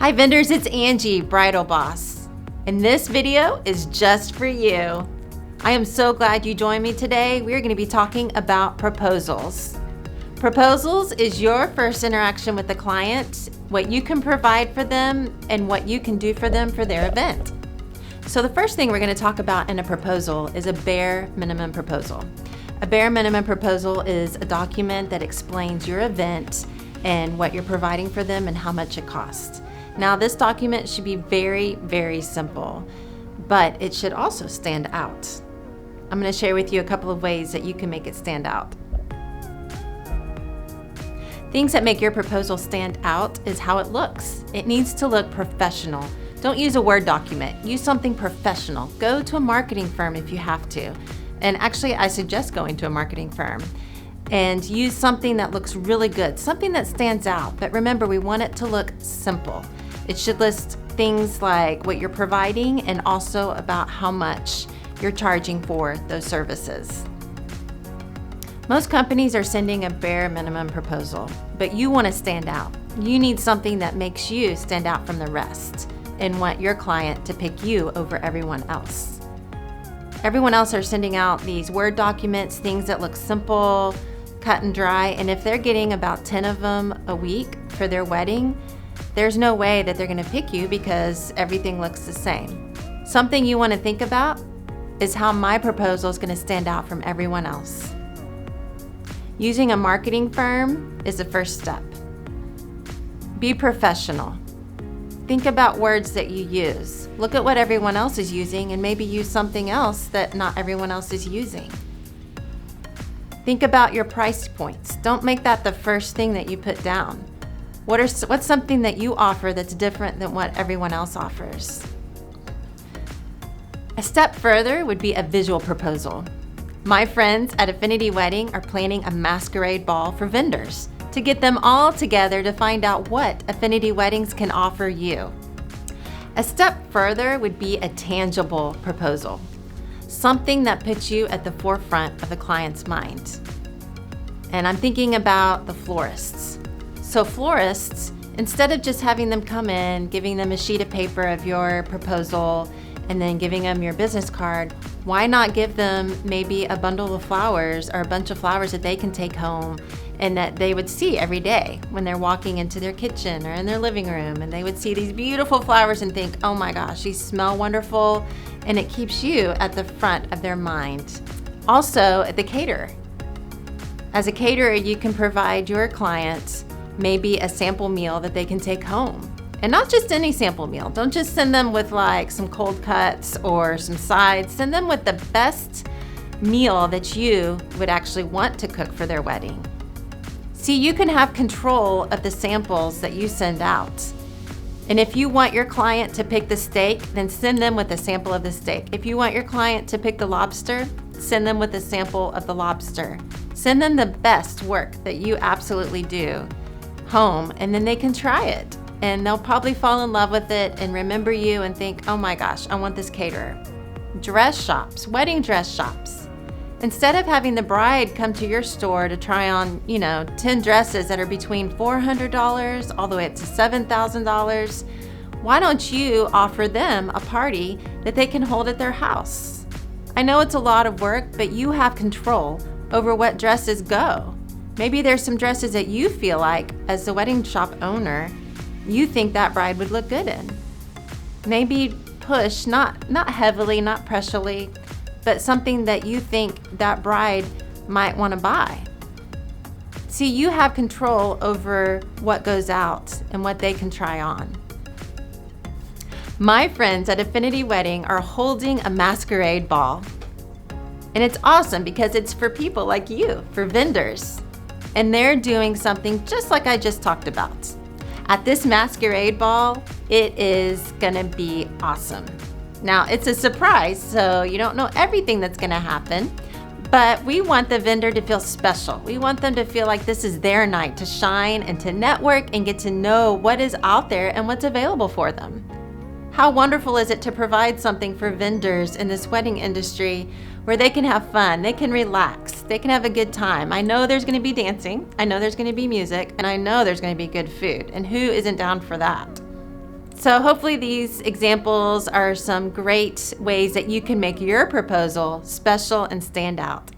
Hi vendors, it's Angie, Bridal Boss, and this video is just for you. I am so glad you joined me today. We're going to be talking about proposals. Proposals is your first interaction with the client, what you can provide for them, and what you can do for them for their event. So the first thing we're going to talk about in a proposal is a bare minimum proposal. A bare minimum proposal is a document that explains your event and what you're providing for them and how much it costs. Now, this document should be very, very simple, but it should also stand out. I'm going to share with you a couple of ways that you can make it stand out. Things that make your proposal stand out is how it looks. It needs to look professional. Don't use a Word document. Use something professional. Go to a marketing firm if you have to. And actually, I suggest going to a marketing firm. And use something that looks really good, something that stands out. But remember, we want it to look simple. It should list things like what you're providing and also about how much you're charging for those services. Most companies are sending a bare minimum proposal, but you want to stand out. You need something that makes you stand out from the rest and want your client to pick you over everyone else. Everyone else are sending out these Word documents, things that look simple, cut and dry, and if they're getting about 10 of them a week for their wedding, there's no way that they're going to pick you because everything looks the same. Something you want to think about is how my proposal is going to stand out from everyone else. Using a marketing firm is the first step. Be professional. Think about words that you use. Look at what everyone else is using and maybe use something else that not everyone else is using. Think about your price points. Don't make that the first thing that you put down. What's something that you offer that's different than what everyone else offers? A step further would be a visual proposal. My friends at Affinity Wedding are planning a masquerade ball for vendors to get them all together to find out what Affinity Weddings can offer you. A step further would be a tangible proposal, something that puts you at the forefront of the client's mind. And I'm thinking about the florists. So florists, instead of just having them come in, giving them a sheet of paper of your proposal, and then giving them your business card, why not give them maybe a bundle of flowers or a bunch of flowers that they can take home and that they would see every day when they're walking into their kitchen or in their living room, and they would see these beautiful flowers and think, oh my gosh, these smell wonderful, and it keeps you at the front of their mind. Also, the caterer. As a caterer, you can provide your clients maybe a sample meal that they can take home. And not just any sample meal. Don't just send them with like some cold cuts or some sides. Send them with the best meal that you would actually want to cook for their wedding. See, you can have control of the samples that you send out. And if you want your client to pick the steak, then send them with a sample of the steak. If you want your client to pick the lobster, send them with a sample of the lobster. Send them the best work that you absolutely do home, and then they can try it. And they'll probably fall in love with it and remember you and think, oh my gosh, I want this caterer. Dress shops, wedding dress shops. Instead of having the bride come to your store to try on, 10 dresses that are between $400 all the way up to $7,000, why don't you offer them a party that they can hold at their house? I know it's a lot of work, but you have control over what dresses go. Maybe there's some dresses that you feel like, as the wedding shop owner, you think that bride would look good in. Maybe push, not heavily, not pressurely, but something that you think that bride might want to buy. See, you have control over what goes out and what they can try on. My friends at Affinity Wedding are holding a masquerade ball. And it's awesome because it's for people like you, for vendors. And they're doing something just like I just talked about. At this masquerade ball, it is gonna be awesome. Now, it's a surprise, so you don't know everything that's gonna happen, but we want the vendor to feel special. We want them to feel like this is their night to shine and to network and get to know what is out there and what's available for them. How wonderful is it to provide something for vendors in this wedding industry where they can have fun, they can relax, they can have a good time. I know there's going to be dancing, I know there's going to be music, and I know there's going to be good food. And who isn't down for that? So hopefully these examples are some great ways that you can make your proposal special and stand out.